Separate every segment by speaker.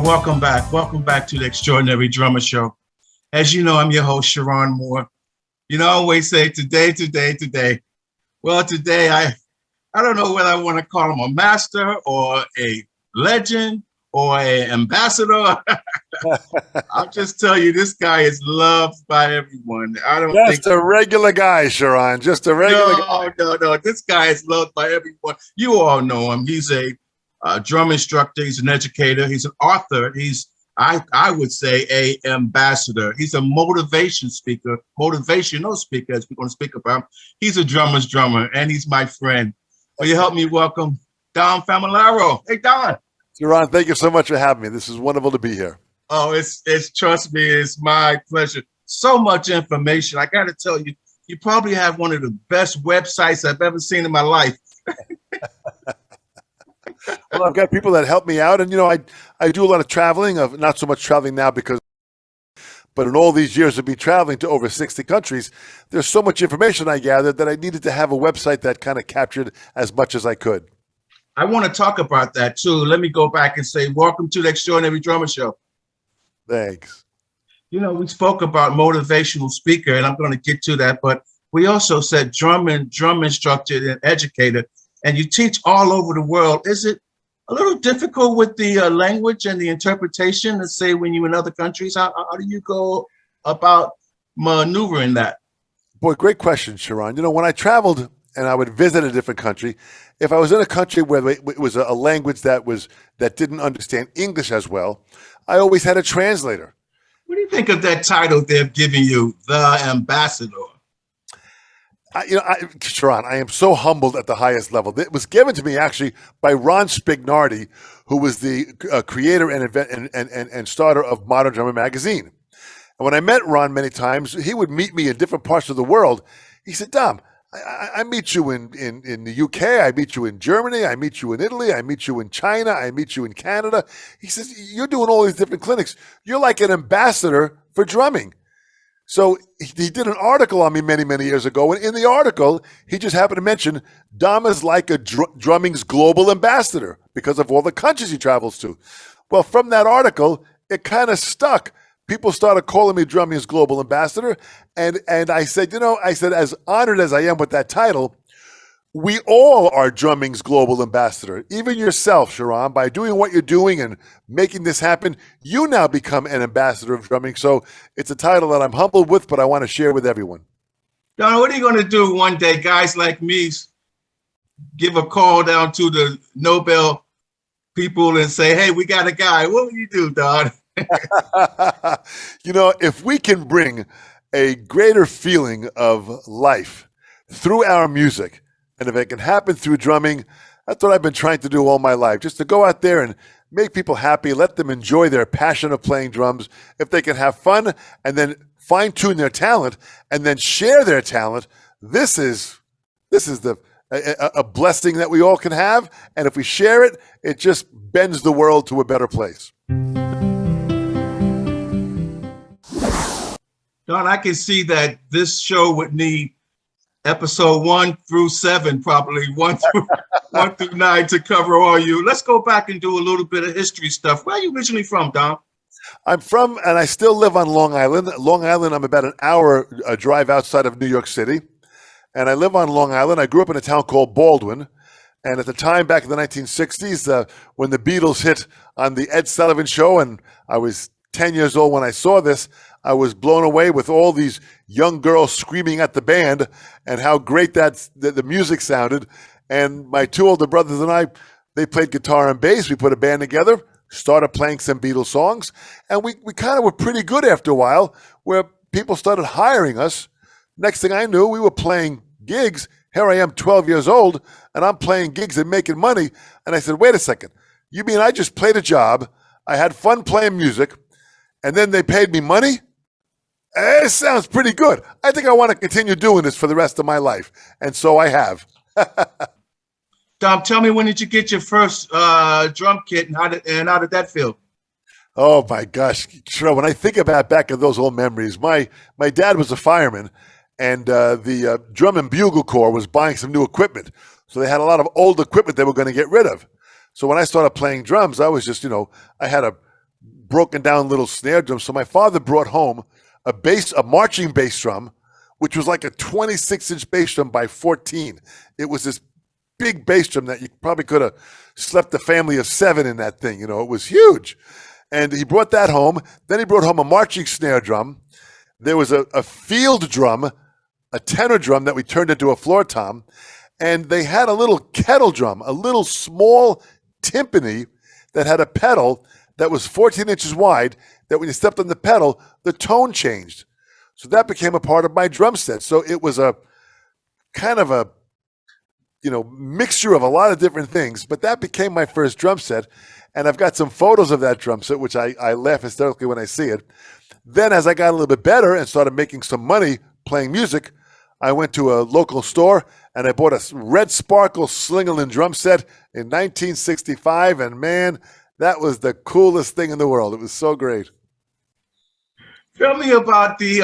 Speaker 1: welcome back. Welcome back to the Extraordinary Drummer Show. As you know, I'm your host, Cheron Moore. I always say today. Well, today, I don't know whether I want to call him a master or a legend or an ambassador. I'll just tell you, this guy is loved by everyone.
Speaker 2: Just a regular guy, Cheron. Just a regular guy.
Speaker 1: No. This guy is loved by everyone. You all know him. He's a drum instructor. He's an educator. He's an author. I would say, a ambassador. He's a motivational speaker, as we're going to speak about. He's a drummer's drummer, and he's my friend. Will you help me welcome Don Famularo? Hey, Don.
Speaker 2: Cheron, thank you so much for having me. This is wonderful to be here.
Speaker 1: Oh, it's trust me, it's my pleasure. So much information. I got to tell you, you probably have one of the best websites I've ever seen in my life.
Speaker 2: Well, I've got people that help me out, and I do a lot of traveling. Not so much traveling now but in all these years of me traveling to over 60 countries, there's so much information I gathered that I needed to have a website that kind of captured as much as I could.
Speaker 1: I want to talk about that too. Let me go back and say, welcome to the Extraordinary Drummer Show.
Speaker 2: Thanks.
Speaker 1: We spoke about motivational speaker, and I'm going to get to that, but we also said drum instructor and educator, and you teach all over the world. Is it a little difficult with the language and the interpretation, let's say, when you're in other countries? How do you go about maneuvering that?
Speaker 2: Boy, great question, Cheron. When I traveled and I would visit a different country, if I was in a country where it was a language that didn't understand English as well, I always had a translator.
Speaker 1: What do you think of that title they're giving you, the ambassador?
Speaker 2: Cheron, I am so humbled at the highest level. It was given to me actually by Ron Spignardi, who was the creator and starter of Modern Drummer magazine. And when I met Ron many times, he would meet me in different parts of the world. He said, Dom, I meet you in the UK, I meet you in Germany, I meet you in Italy, I meet you in China, I meet you in Canada. He says, you're doing all these different clinics. You're like an ambassador for drumming. So he did an article on me many, many years ago, and in the article, he just happened to mention Dom is like a drumming's global ambassador because of all the countries he travels to. Well, from that article, it kind of stuck. People started calling me drumming's global ambassador, and I said, as honored as I am with that title, we all are drumming's global ambassador. Even yourself, Cheron, by doing what you're doing and making this happen, you now become an ambassador of drumming. So it's a title that I'm humbled with, but I want to share with everyone.
Speaker 1: Don, what are you going to do one day, guys like me, give a call down to the Nobel people and say, hey, we got a guy. What will you do, Don?
Speaker 2: If we can bring a greater feeling of life through our music, and if it can happen through drumming, that's what I've been trying to do all my life, just to go out there and make people happy, let them enjoy their passion of playing drums. If they can have fun and then fine-tune their talent and then share their talent, this is a blessing that we all can have. And if we share it, it just bends the world to a better place.
Speaker 1: Don, I can see that this show would need episode 1 through 7, probably 1 through 9 to cover all you. Let's go back and do a little bit of history stuff. Where are you originally from, Don?
Speaker 2: I'm from, and I still live on Long Island. Long Island, I'm about an hour drive outside of New York City. And I live on Long Island. I grew up in a town called Baldwin. And at the time, back in the 1960s, when the Beatles hit on the Ed Sullivan Show, and I was 10 years old when I saw this, I was blown away with all these young girls screaming at the band and how great the music sounded. And my 2 older brothers and I, they played guitar and bass. We put a band together, started playing some Beatles songs, and we kind of were pretty good after a while, where people started hiring us. Next thing I knew, we were playing gigs. Here I am, 12 years old, and I'm playing gigs and making money. And I said, wait a second, you mean I just played a job, I had fun playing music, and then they paid me money? It sounds pretty good. I think I want to continue doing this for the rest of my life. And so I have.
Speaker 1: Dom, tell me, when did you get your first drum kit, and how did that feel?
Speaker 2: Oh my gosh, sure. When I think about back in those old memories, my dad was a fireman, and the drum and bugle corps was buying some new equipment. So they had a lot of old equipment they were going to get rid of. So when I started playing drums, I was just, I had a broken down little snare drums. So my father brought home a marching bass drum, which was like a 26-inch bass drum by 14. It was this big bass drum that you probably could have slept a family of 7 in that thing. It was huge. And he brought that home. Then he brought home a marching snare drum. There was a field drum, a tenor drum that we turned into a floor tom. And they had a little kettle drum, a little small timpani that had a pedal that was 14 inches wide, that when you stepped on the pedal, the tone changed. So that became a part of my drum set. So it was a kind of a mixture of a lot of different things, but that became my first drum set. And I've got some photos of that drum set, which I laugh hysterically when I see it. Then as I got a little bit better and started making some money playing music, I went to a local store and I bought a red sparkle Slingerland drum set in 1965. And man, that was the coolest thing in the world. It was so great.
Speaker 1: Tell me about the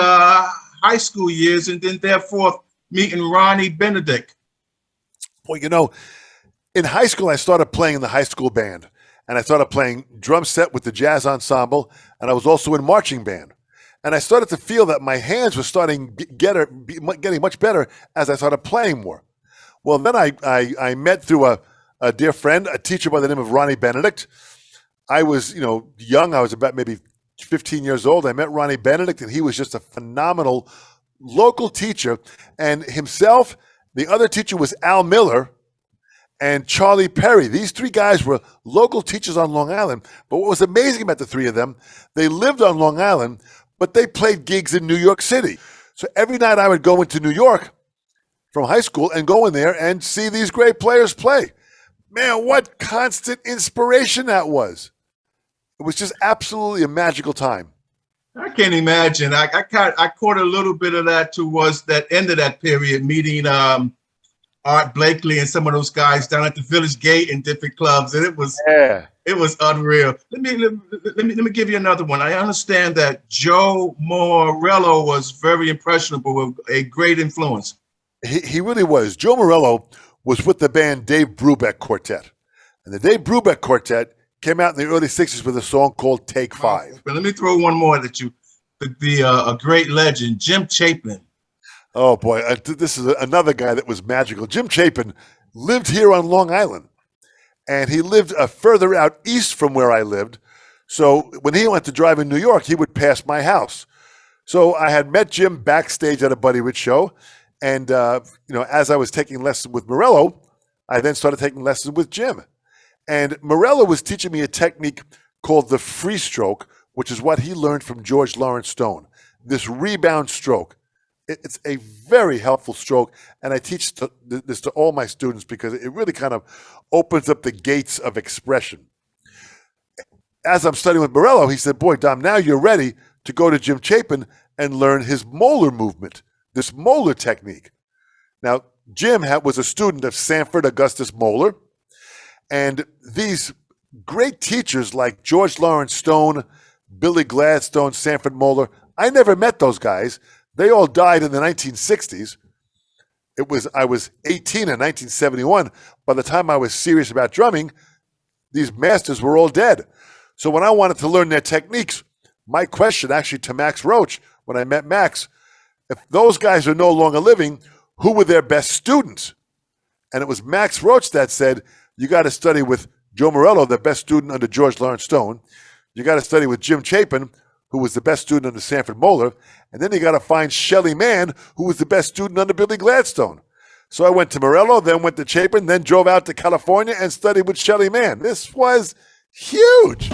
Speaker 1: high school years and then therefore meeting Ronnie Benedict.
Speaker 2: Well, in high school, I started playing in the high school band, and I started playing drum set with the jazz ensemble, and I was also in marching band. And I started to feel that my hands were starting getting much better as I started playing more. Well, then I met through a dear friend, a teacher by the name of Ronnie Benedict. I was, young. I was about maybe 15 years old. I met Ronnie Benedict, and he was just a phenomenal local teacher. And himself, the other teacher was Al Miller and Charlie Perry. These 3 guys were local teachers on Long Island. But what was amazing about the 3 of them, they lived on Long Island, but they played gigs in New York City. So every night I would go into New York from high school and go in there and see these great players play. Man, what constant inspiration that was. It was just absolutely a magical time.
Speaker 1: I can't imagine. I caught a little bit of that towards that end of that period, meeting Art Blakely and some of those guys down at the Village Gate in different clubs, and it was unreal. Let me give you another one. I understand that Joe Morello was very impressionable, a great influence.
Speaker 2: He really was. Joe Morello was with the band Dave Brubeck Quartet, and the Dave Brubeck Quartet came out in the early 60s with a song called Take 5.
Speaker 1: But let me throw one more that a great legend, Jim Chapin.
Speaker 2: Oh boy, this is another guy that was magical. Jim Chapin lived here on Long Island, and he lived further out east from where I lived. So when he went to drive in New York, he would pass my house. So I had met Jim backstage at a Buddy Rich show, and as I was taking lessons with Morello, I then started taking lessons with Jim. And Morello was teaching me a technique called the free stroke, which is what he learned from George Lawrence Stone, this rebound stroke. It's a very helpful stroke, and I teach this to all my students because it really kind of opens up the gates of expression. As I'm studying with Morello, he said, boy, Dom, now you're ready to go to Jim Chapin and learn his molar movement, this molar technique. Now, Jim was a student of Sanford Augustus Moeller, and these great teachers like George Lawrence Stone, Billy Gladstone, Sanford Moeller, I never met those guys. They all died in the 1960s. I was 18 in 1971. By the time I was serious about drumming, these masters were all dead. So when I wanted to learn their techniques, my question actually to Max Roach, when I met Max, if those guys are no longer living, who were their best students? And it was Max Roach that said, you got to study with Joe Morello, the best student under George Lawrence Stone. You got to study with Jim Chapin, who was the best student under Sanford Moeller. And then you got to find Shelly Mann, who was the best student under Billy Gladstone. So I went to Morello, then went to Chapin, then drove out to California and studied with Shelly Mann. This was huge.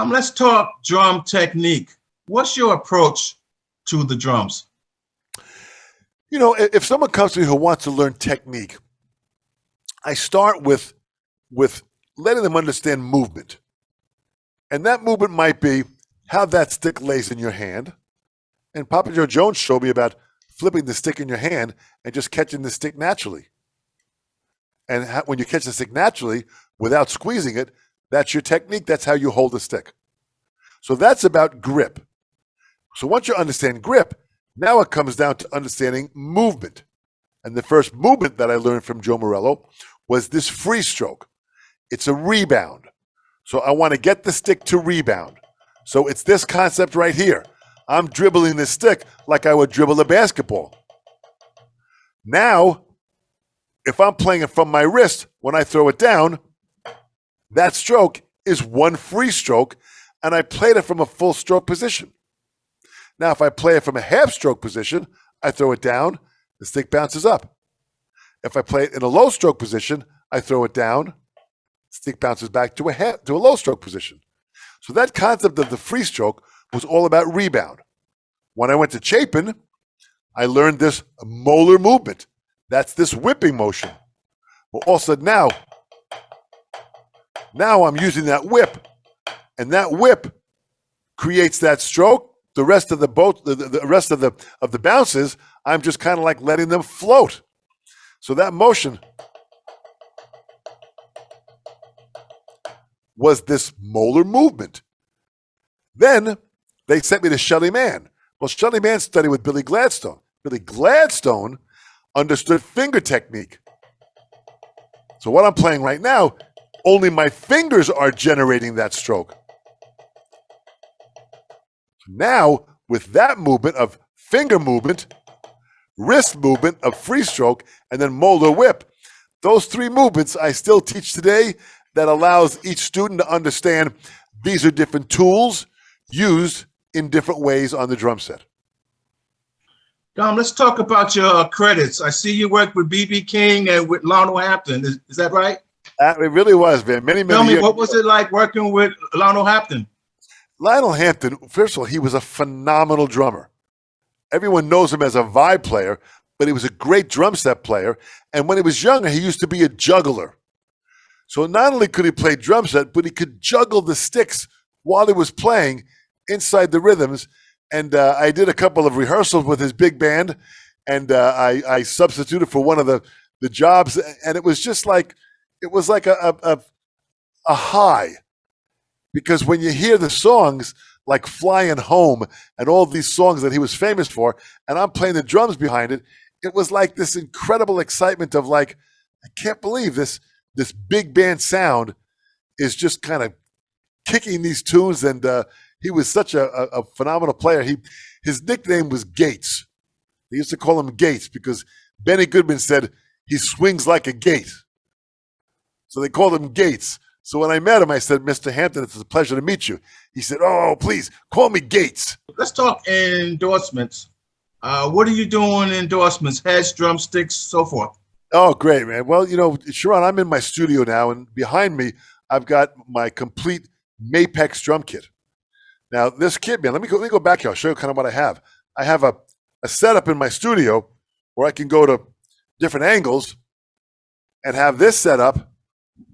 Speaker 1: Let's talk drum technique. What's your approach to the drums?
Speaker 2: If someone comes to me who wants to learn technique, I start with letting them understand movement. And that movement might be how that stick lays in your hand. And Papa Joe Jones showed me about flipping the stick in your hand and just catching the stick naturally. And when you catch the stick naturally without squeezing it, that's your technique. That's how you hold the stick. So that's about grip. So once you understand grip, now it comes down to understanding movement. And the first movement that I learned from Joe Morello was this free stroke. It's a rebound. So I want to get the stick to rebound. So it's this concept right here. I'm dribbling this stick like I would dribble a basketball. Now, if I'm playing it from my wrist, when I throw it down, that stroke is one free stroke, and I played it from a full stroke position. Now, if I play it from a half stroke position, I throw it down, the stick bounces up. If I play it in a low stroke position, I throw it down, the stick bounces back to a low stroke position. So that concept of the free stroke was all about rebound. When I went to Chapin, I learned this molar movement. That's this whipping motion. Well, all of a sudden now I'm using that whip, and that whip creates that stroke. The rest of the rest of the bounces, I'm just kind of like letting them float. So that motion was this molar movement. Then they sent me to Shelly Mann. Well, Shelly Mann studied with Billy Gladstone. Billy Gladstone understood finger technique. So what I'm playing right now, only my fingers are generating that stroke. Now, with that movement of finger movement, wrist movement of free stroke, and then molar whip, those three movements I still teach today that allows each student to understand these are different tools used in different ways on the drum set.
Speaker 1: Dom, let's talk about your credits. I see you worked with B.B. King and with Lionel Hampton. Is that right?
Speaker 2: It really was, man. Many
Speaker 1: Tell me,
Speaker 2: years.
Speaker 1: what was it like working with Lionel Hampton?
Speaker 2: Lionel Hampton, first of all, he was a phenomenal drummer. Everyone knows him as a vibe player, but he was a great drum set player. And when he was younger, he used to be a juggler. So not only could he play drum set, but he could juggle the sticks while he was playing inside the rhythms. And I did a couple of rehearsals with his big band, and I substituted for one of the jobs, and it was just like, it was like a high. Because when you hear the songs like Flying Home and all these songs that he was famous for, and I'm playing the drums behind it, it was like this incredible excitement of like, I can't believe this big band sound is just kind of kicking these tunes. And he was such a phenomenal player. His nickname was Gates. They used to call him Gates because Benny Goodman said he swings like a gate. So they called him Gates. So when I met him, I said, Mr. Hampton, it's a pleasure to meet you. He said, oh, please, call me Gates.
Speaker 1: Let's talk endorsements. What are you doing in endorsements? Heads, drumsticks, so forth.
Speaker 2: Oh, great, man. Well, you know, Cheron, I'm in my studio now, and behind me, I've got my complete Mapex drum kit. Now, this kit, man, let me go back here. I'll show you kind of what I have. I have a setup in my studio where I can go to different angles and have this set up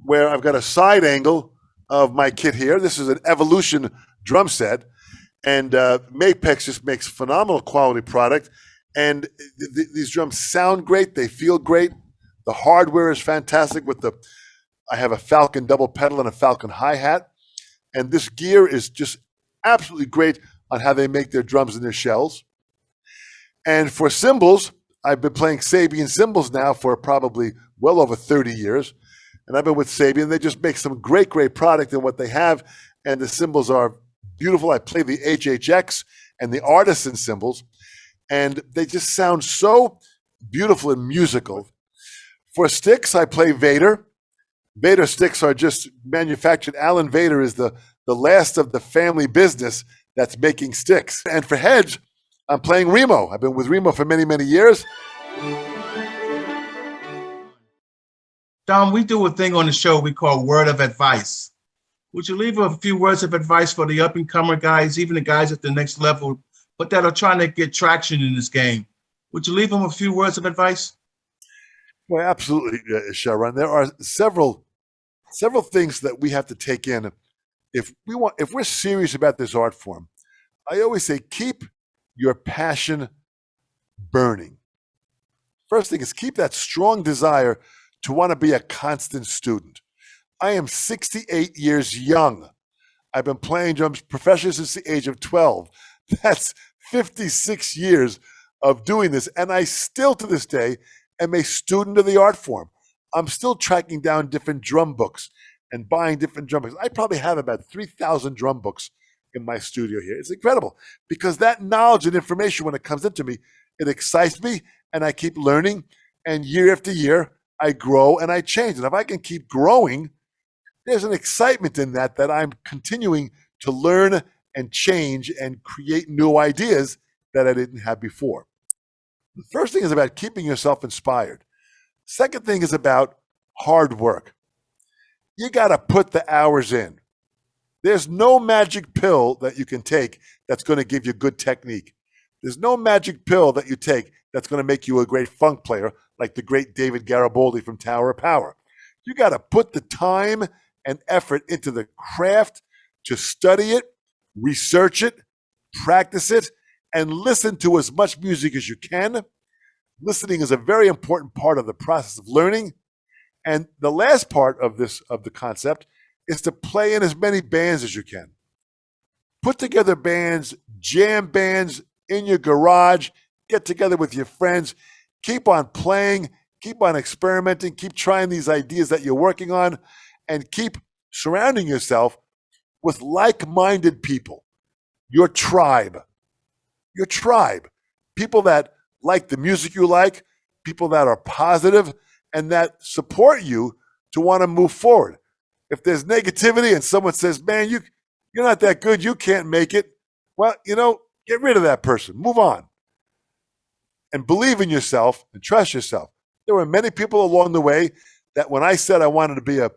Speaker 2: where I've got a side angle of my kit here. This is an Evolution drum set, and Mapex just makes phenomenal quality product. And these drums sound great. They feel great. The hardware is fantastic I have a Falcon double pedal and a Falcon hi-hat. And this gear is just absolutely great on how they make their drums and their shells. And for cymbals, I've been playing Sabian cymbals now for probably well over 30 years. And I've been with Sabian. They just make some great, great product in what they have. And the cymbals are beautiful. I play the HHX and the Artisan cymbals. And they just sound so beautiful and musical. For sticks, I play Vader. Vader sticks are just manufactured. Alan Vader is the last of the family business that's making sticks. And for heads, I'm playing Remo. I've been with Remo for many, many years.
Speaker 1: Dom, we do a thing on the show we call Word of Advice. Would you leave a few words of advice for the up-and-comer guys, even the guys at the next level, but that are trying to get traction in this game? Would you leave them a few words of advice?
Speaker 2: Well, absolutely, Cheron. There are several things that we have to take in if we're serious about this art form. I always say keep your passion burning. First thing is keep that strong desire to want to be a constant student. I am 68 years young. I've been playing drums professionally since the age of 12. That's 56 years of doing this. And I still, to this day, am a student of the art form. I'm still tracking down different drum books and buying different drum books. I probably have about 3,000 drum books in my studio here. It's incredible because that knowledge and information, when it comes into me, it excites me and I keep learning. And year after year, I grow and I change. And if I can keep growing, there's an excitement in that I'm continuing to learn and change and create new ideas that I didn't have before. The first thing is about keeping yourself inspired. Second thing is about hard work. You got to put the hours in. There's no magic pill that you can take that's going to give you good technique. There's no magic pill that you take that's going to make you a great funk player like the great David Garibaldi from Tower of Power. You got to put the time and effort into the craft to study it, research it, practice it, and listen to as much music as you can. Listening is a very important part of the process of learning. And the last part of the concept is to play in as many bands as you can. Put together bands, jam bands in your garage, get together with your friends, keep on playing, keep on experimenting, keep trying these ideas that you're working on, and keep surrounding yourself with like-minded people, your tribe, people that like the music you like, people that are positive and that support you to want to move forward. If there's negativity and someone says, man, you're not that good, you can't make it, well, get rid of that person, move on. And believe in yourself and trust yourself. There were many people along the way that when I said I wanted to be a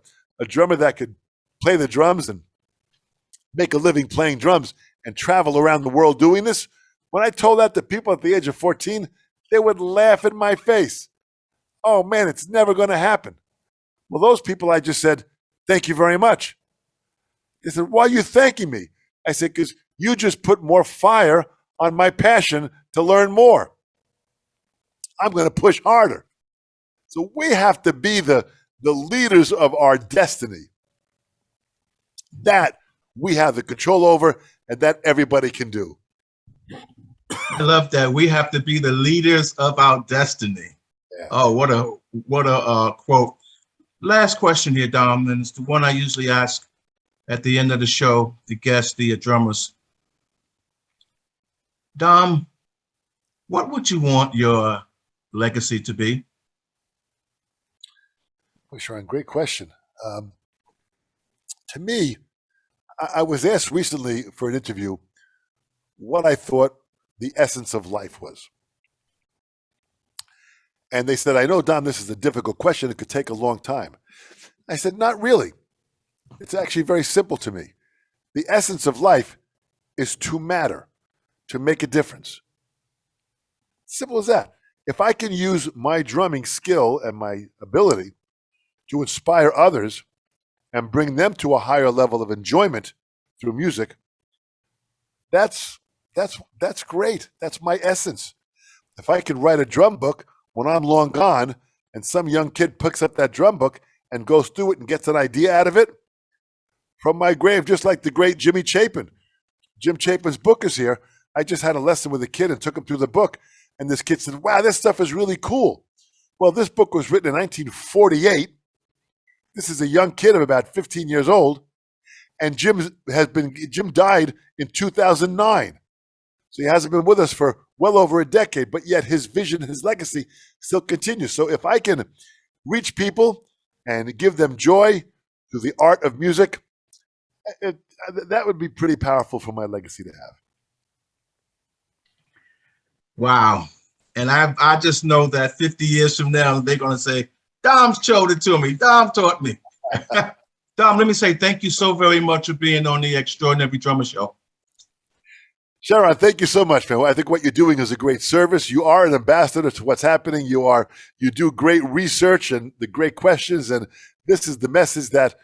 Speaker 2: drummer that could play the drums and make a living playing drums and travel around the world doing this, when I told that to people at the age of 14, they would laugh in my face. Oh man, it's never going to happen. Well, those people, I just said, thank you very much. They said, why are you thanking me? I said, because you just put more fire on my passion to learn more. I'm going to push harder. So we have to be the leaders of our destiny. That we have the control over and that everybody can do.
Speaker 1: I love that. We have to be the leaders of our destiny. Yeah. Oh, what a quote. Last question here, Dom, and it's the one I usually ask at the end of the show, the guests, the drummers. Dom, what would you want your legacy to be?
Speaker 2: Well, Cheron, great question. To me, I was asked recently for an interview what I thought the essence of life was. And they said, I know, Dom, this is a difficult question. It could take a long time. I said, not really. It's actually very simple to me. The essence of life is to matter, to make a difference. Simple as that. If I can use my drumming skill and my ability to inspire others and bring them to a higher level of enjoyment through music, that's great. That's my essence. If I can write a drum book when I'm long gone and some young kid picks up that drum book and goes through it and gets an idea out of it, from my grave, just like the great Jimmy Chapin. Jim Chapin's book is here. I just had a lesson with a kid and took him through the book. And this kid said, wow, this stuff is really cool. Well, this book was written in 1948. This is a young kid of about 15 years old. And Jim died in 2009. So he hasn't been with us for well over a decade, but yet his vision, his legacy still continues. So if I can reach people and give them joy through the art of music, that would be pretty powerful for my legacy to have.
Speaker 1: Wow. And I just know that 50 years from now, they're going to say, Dom showed it to me. Dom taught me. Dom, let me say thank you so very much for being on the Extraordinary Drummer Show.
Speaker 2: Cheron, thank you so much, man. I think what you're doing is a great service. You are an ambassador to what's happening. You do great research and the great questions. And this is the message that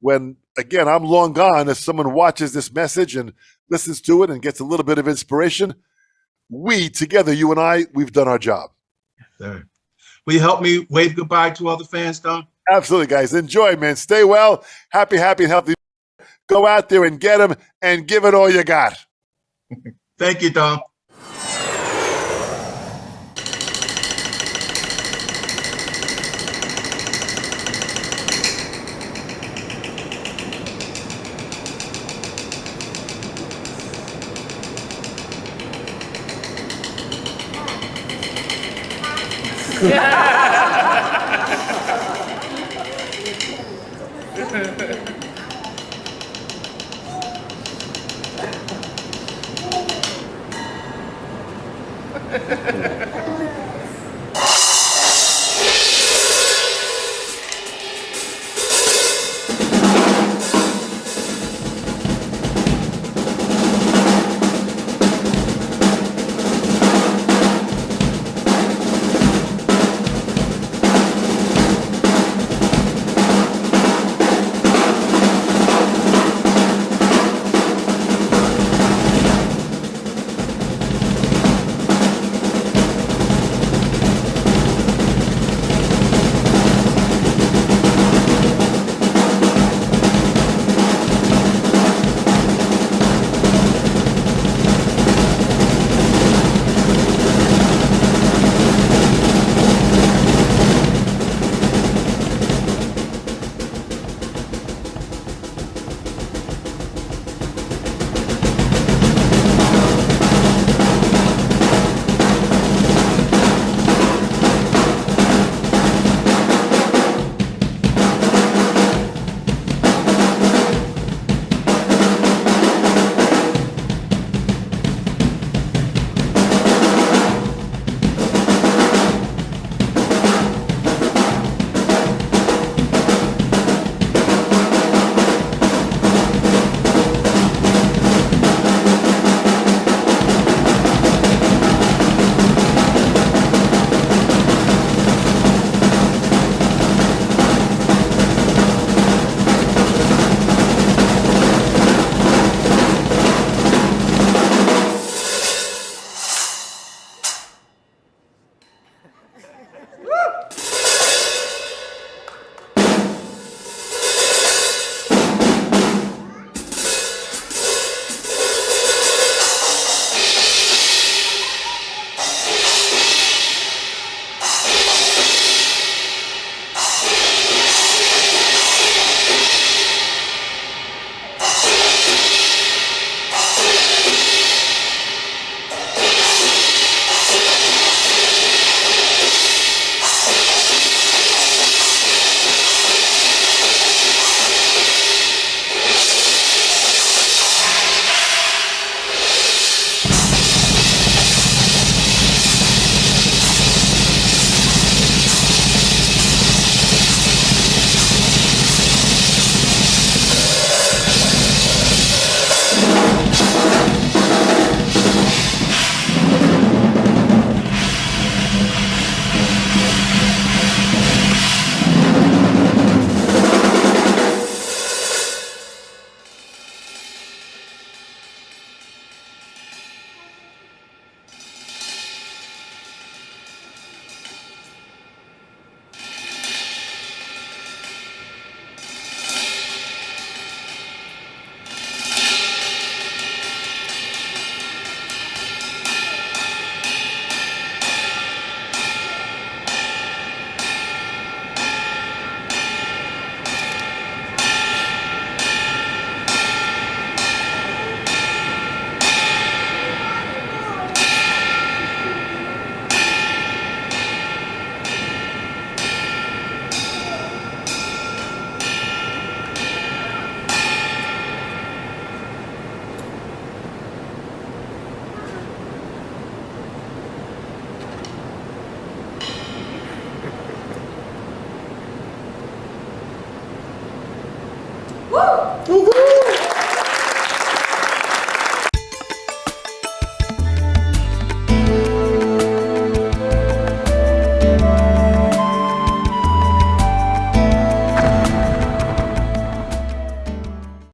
Speaker 2: when, again, I'm long gone, as someone watches this message and listens to it and gets a little bit of inspiration, we together, you and I, we've done our job.
Speaker 1: Sir. Will you help me wave goodbye to all the fans, Don?
Speaker 2: Absolutely, guys. Enjoy, man. Stay well, happy, and healthy. Go out there and get them and give it all you got.
Speaker 1: Thank you, Don.